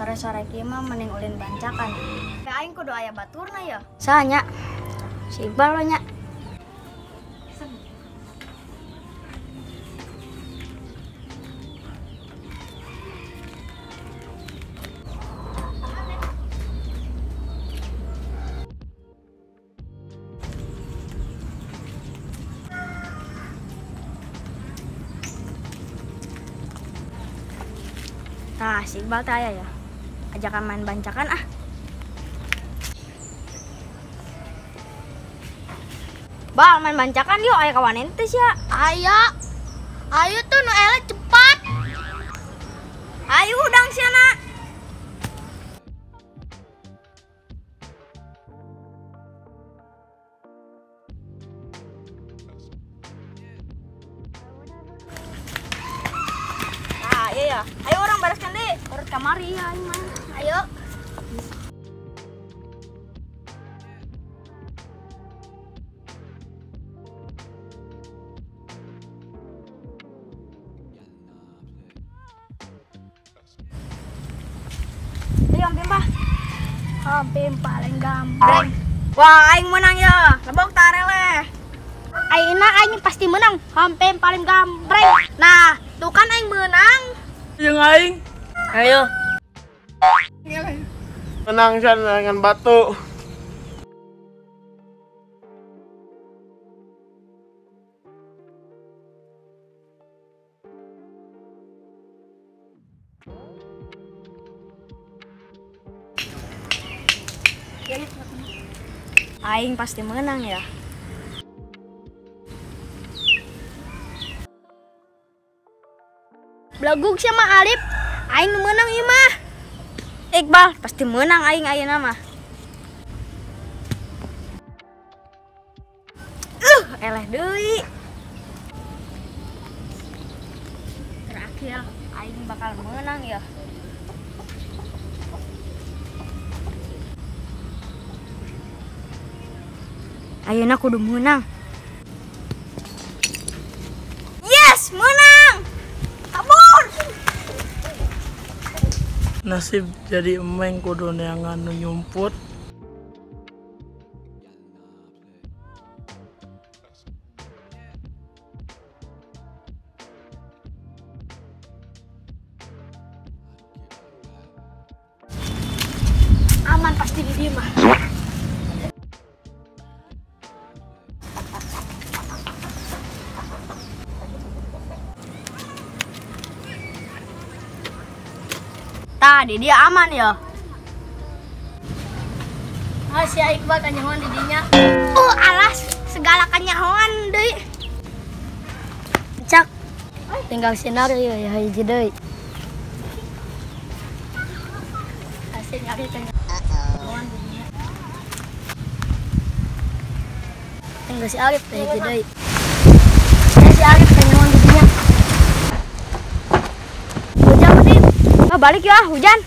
sore-sore kieu mah mending ulin bancakan. Teh aing kudu aya baturna ya. Sanya. Si Iqbal we nya. Nah, si Iqbal teh aya ya. Ajakan main bancakan ah. Bal, main bancakan yuk, aya kawan ente sia. Ayo. Ayo tuh nu ele cepat. Ayo udang siana. Nah, iya ya. Ayo orang bereskan deh. Urut kamari ya, aing mah. Ayo. Ayo Om Pim, Om Pim paling gambreng. Wah, aing menang ya. Lebok tarele. Ayeuna aing pasti menang. Om Pim paling gambreng. Nah, tuh kan aing menang. Yang aing. Ayo. Menang san dengan batu. Aing pasti menang ya. Blagug sama Alip. Aing nu menang ieu mah. Iqbal pasti menang aing ayeuna mah. Eleh deui. Terakhir aing bakal menang ya. Ayeuna kudu menang. Yes, menang. Kabur. Nasib jadi emeng kudu neangan nu nyumput. Aman pasti di dieu mah. Tadi dia aman ya. Ah si Iqbal kanyahoan di dinya. Alas segala kanyahoan deui. Cak. Tinggal sinario ya hiji deui. Hasil nyari kanyahoan di dinya. Tinggal si Alip hiji deui. Si Alip kanyahoan di dinya. Hujan Pim. Balik ya hujan.